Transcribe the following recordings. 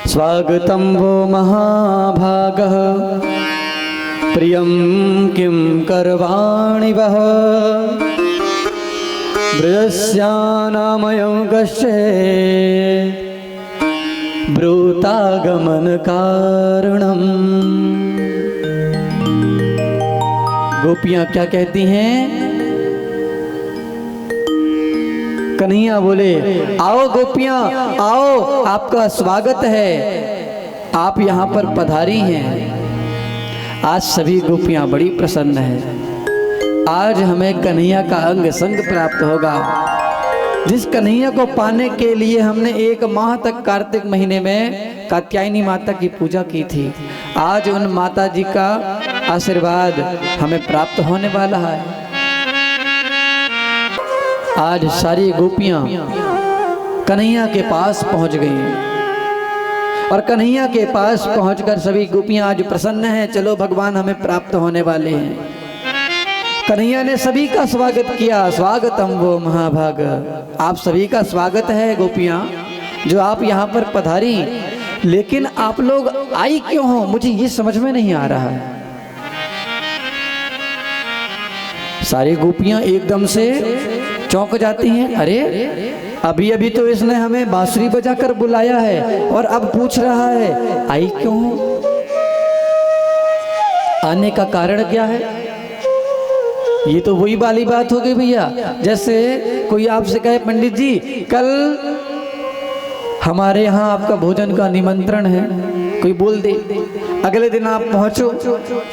स्वागतं वो महाभागः प्रियं किं करवाणि वः बृहस्यानामयं कश्चित् ब्रूतागमन कारणम। गोपियां क्या कहती हैं? कन्हैया बोले, आओ गोपियां आओ, आपका स्वागत है, आप यहाँ पर पधारी हैं। आज सभी गोपियां बड़ी प्रसन्न हैं। आज हमें कन्हैया का अंग संग प्राप्त होगा, जिस कन्हैया को पाने के लिए हमने 1 माह तक कार्तिक महीने में कात्यायनी माता की पूजा की थी। आज उन माता जी का आशीर्वाद हमें प्राप्त होने वाला है। आज सारी गोपियां कन्हैया के पास पहुंच गई और कन्हैया के पास पहुंचकर सभी गोपियां आज प्रसन्न हैं। चलो भगवान हमें प्राप्त होने वाले हैं। कन्हैया ने सभी का स्वागत किया। स्वागतम वो महाभाग, आप सभी का स्वागत है गोपियां, जो आप यहाँ पर पधारी। लेकिन आप लोग आई क्यों हो, मुझे ये समझ में नहीं आ रहा है। सारी गोपियां एकदम से चौंक जाती हैं। अरे अभी अभी तो इसने हमें बांसुरी बजाकर बुलाया है और अब पूछ रहा है आई क्यों हो? आने का कारण क्या है? ये तो वही वाली बात हो गई भैया, जैसे कोई आपसे कहे पंडित जी कल हमारे यहाँ आपका भोजन का निमंत्रण है। कोई बोल दे, अगले दिन आप पहुंचो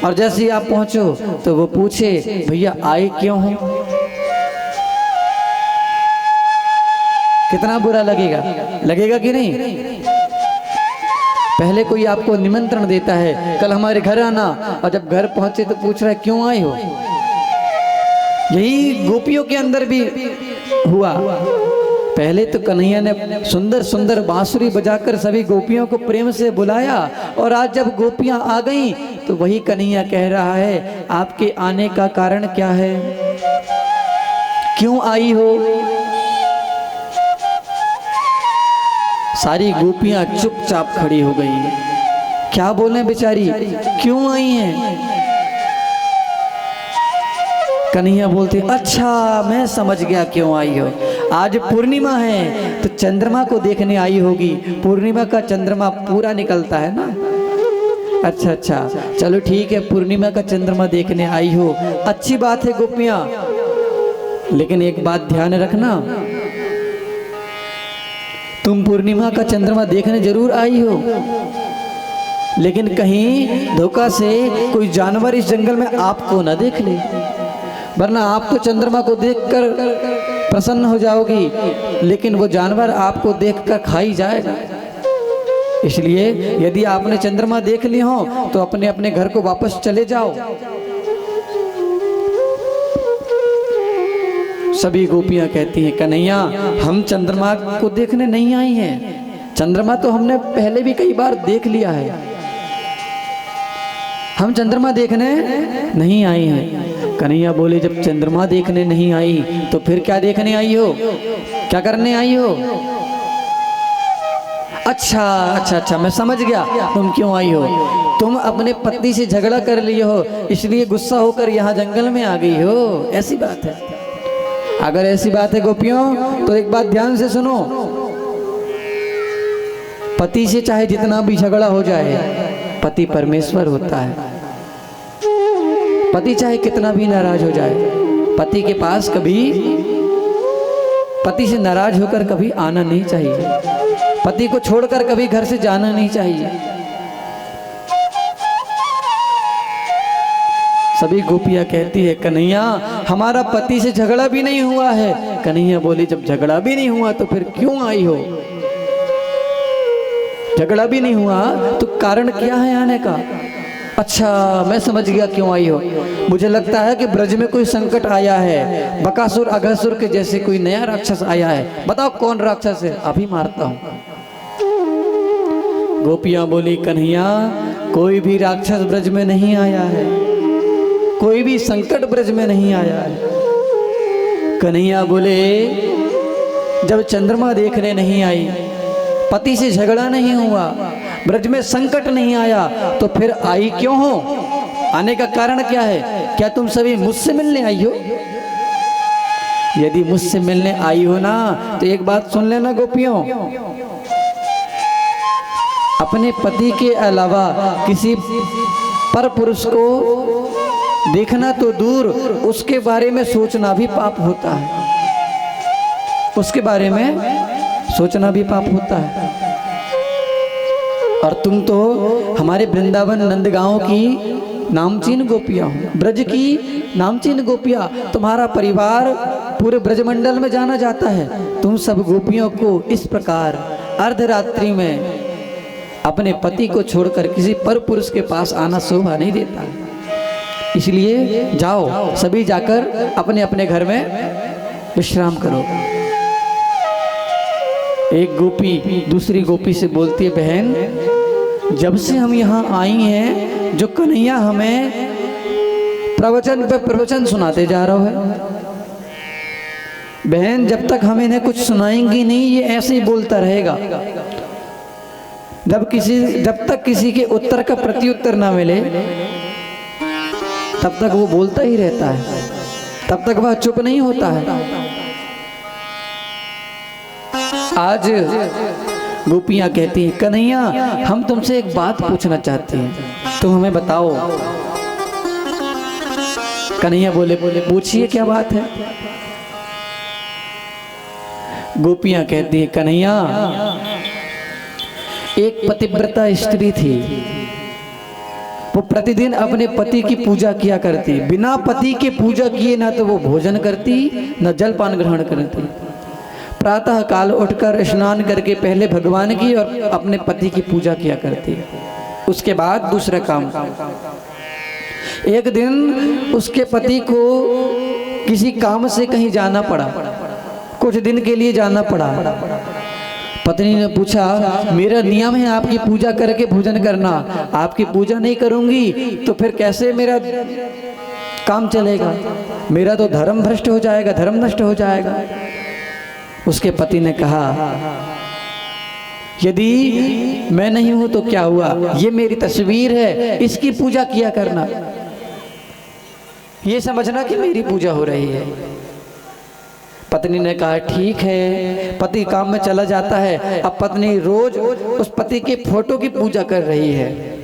और जैसे ही आप पहुंचो तो वो पूछे भैया आए क्यों हो? कितना बुरा लगेगा, लगेगा कि नहीं? पहले कोई आपको निमंत्रण देता है कल हमारे घर आना, और जब घर पहुंचे तो पूछ रहा है क्यों आए हो? यही गोपियों के अंदर भी हुआ। पहले तो कन्हैया ने सुंदर सुंदर बांसुरी बजाकर सभी गोपियों को प्रेम से बुलाया, और आज जब गोपियां आ गईं तो वही कन्हैया कह रहा है आपके आने का कारण क्या है, क्यों आई हो? सारी गोपियां चुपचाप खड़ी हो गई। क्या बोले बेचारी, क्यों आई हैं? कन्हैया बोलते अच्छा मैं समझ गया क्यों आई हो। आज पूर्णिमा है तो चंद्रमा को देखने आई होगी। पूर्णिमा का चंद्रमा पूरा निकलता है ना। अच्छा अच्छा चलो ठीक है, पूर्णिमा का चंद्रमा देखने आई हो, अच्छी बात है गोपियां। लेकिन एक बात ध्यान रखना, तुम पूर्णिमा का चंद्रमा देखने जरूर आई हो, लेकिन कहीं धोखा से कोई जानवर इस जंगल में आपको न देख ले, वरना आप तो चंद्रमा को देखकर प्रसन्न हो जाओगी, लेकिन वो जानवर आपको देखकर खा ही जाएगा। इसलिए यदि आपने चंद्रमा देख ली हो तो अपने अपने घर को वापस चले जाओ। सभी गोपियां कहती हैं कन्हैया हम चंद्रमा को देखने नहीं आई हैं, चंद्रमा तो हमने पहले भी कई बार देख लिया है, हम चंद्रमा देखने नहीं आई हैं। कन्हैया बोले जब चंद्रमा देखने नहीं आई तो फिर क्या देखने आई हो, क्या करने आई हो? अच्छा अच्छा अच्छा मैं समझ गया तुम क्यों आई हो। तुम अपने पति से झगड़ा कर लिए हो, इसलिए गुस्सा होकर यहाँ जंगल में आ गई हो, ऐसी बात है। अगर ऐसी बात है गोपियों तो एक बात ध्यान से सुनो, पति से चाहे जितना भी झगड़ा हो जाए, पति परमेश्वर होता है। पति चाहे कितना भी नाराज हो जाए, पति के पास कभी पति से नाराज होकर कभी आना नहीं चाहिए, पति को छोड़कर कभी घर से जाना नहीं चाहिए। सभी गोपियां कहती है कन्हैया हमारा पति से झगड़ा भी नहीं हुआ है। कन्हैया बोली जब झगड़ा भी नहीं हुआ तो फिर क्यों आई हो? झगड़ा भी नहीं हुआ तो कारण क्या है आने का? अच्छा मैं समझ गया क्यों आई हो। मुझे लगता है कि ब्रज में कोई संकट आया है, बकासुर अघासुर के जैसे कोई नया राक्षस आया है। बताओ कौन राक्षस है, अभी मारता हूं। गोपियां बोली कन्हैया कोई भी राक्षस ब्रज में नहीं आया है, कोई भी संकट ब्रज में नहीं आया है। कन्हैया बोले जब चंद्रमा देखने नहीं आई पति से झगड़ा नहीं हुआ, ब्रज में संकट नहीं आया, तो फिर आई क्यों हो? आने का कारण क्या है? क्या तुम सभी मुझसे मिलने आई हो? यदि मुझसे मिलने आई हो ना, तो एक बात सुन लेना गोपियों, अपने पति के अलावा किसी पर पुरुष को देखना तो दूर, उसके बारे में सोचना भी पाप होता है। उसके बारे में सोचना भी पाप होता है। और तुम तो हमारे वृंदावन नंदगांव की नामचीन गोपियां हो, ब्रज की नामचीन गोपियां। तुम्हारा परिवार पूरे ब्रजमंडल में जाना जाता है। तुम सब गोपियों को इस प्रकार अर्धरात्रि में अपने पति को छोड़कर किसी पर पुरुष के पास आना शोभा नहीं देता। इसलिए जाओ, सभी जाकर अपने अपने घर में विश्राम करो। एक गोपी दूसरी गोपी से बोलती है, बहन जब से हम यहाँ आई हैं, जो कन्हैया हमें प्रवचन पे प्रवचन सुनाते जा रहा है, बहन जब तक हम इन्हें कुछ सुनाएंगी नहीं, ये ऐसे ही बोलता रहेगा। जब तक किसी के उत्तर का प्रत्युत्तर ना मिले, तब तक वो बोलता ही रहता है, तब तक वह चुप नहीं होता है। आज गोपियां कहती हैं, कन्हैया हम तुमसे एक बात पूछना चाहती हैं, तुम हमें बताओ। कन्हैया बोले पूछिए क्या बात है। गोपियां कहती हैं, कन्हैया एक पतिव्रता स्त्री थी, वो प्रतिदिन अपने पति की पूजा किया करती, बिना पति के पूजा किए ना तो वो भोजन करती न जलपान ग्रहण करती। प्रातः काल उठकर स्नान करके पहले भगवान की और अपने पति की पूजा किया करती, उसके बाद दूसरा काम। एक दिन उसके पति को किसी काम से कहीं जाना पड़ा, कुछ दिन के लिए जाना पड़ा। पत्नी ने पूछा, मेरा नियम है आपकी पूजा करके भोजन करना, आपकी पूजा नहीं करूंगी तो फिर कैसे मेरा काम चलेगा? मेरा तो धर्म भ्रष्ट हो जाएगा, धर्म नष्ट हो जाएगा। उसके पति ने कहा, यदि मैं नहीं हूं तो क्या हुआ, ये मेरी तस्वीर है, इसकी पूजा किया करना, ये समझना कि मेरी पूजा हो रही है। पत्नी ने कहा ठीक है। पति काम में चला जाता है, अब पत्नी रोज उस पति के फोटो की पूजा कर रही है।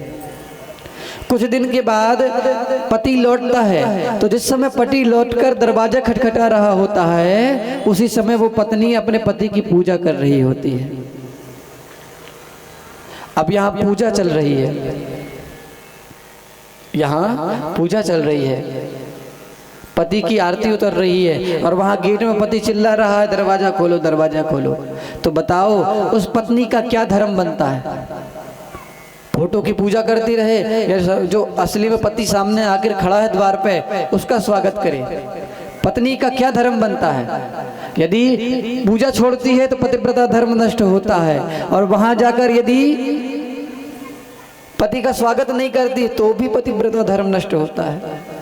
कुछ दिन के बाद पति लौटता है, तो जिस समय पति लौटकर दरवाजा खटखटा रहा होता है, उसी समय वो पत्नी अपने पति की पूजा कर रही होती है। अब यहाँ पूजा चल रही है, यहाँ पूजा चल रही है, पति की आरती उतर रही है और वहां गेट में पति चिल्ला रहा है, दरवाजा खोलो दरवाजा खोलो। तो बताओ उस पत्नी का क्या धर्म बनता है? फोटो की पूजा करती रहे या जो असली में पति सामने आकर खड़ा है द्वार पे, उसका स्वागत करे? पत्नी का क्या धर्म बनता है? यदि पूजा छोड़ती है तो पतिव्रता धर्म नष्ट होता है, और वहां जाकर यदि पति का स्वागत नहीं करती तो भी पतिव्रता धर्म नष्ट होता है।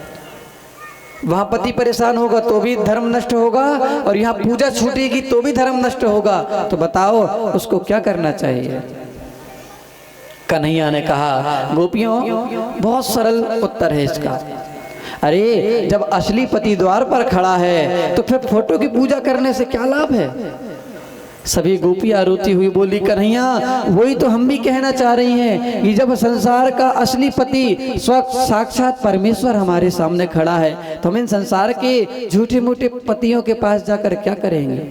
वहां पति परेशान होगा तो भी धर्म नष्ट होगा, और यहाँ पूजा छूटेगी तो भी धर्म नष्ट होगा। तो बताओ उसको क्या करना चाहिए? कन्हैया ने कहा, गोपियों बहुत सरल उत्तर है इसका। अरे जब असली पति द्वार पर खड़ा है तो फिर फोटो की पूजा करने से क्या लाभ है? सभी गोपियां रोती हुई बोली, कन्हैया वही तो हम भी कहना चाह रही हैं कि जब संसार का असली पति साक्षात परमेश्वर हमारे सामने खड़ा है, तो हम इन संसार के झूठे मूठे पतियों के पास जाकर क्या करेंगे?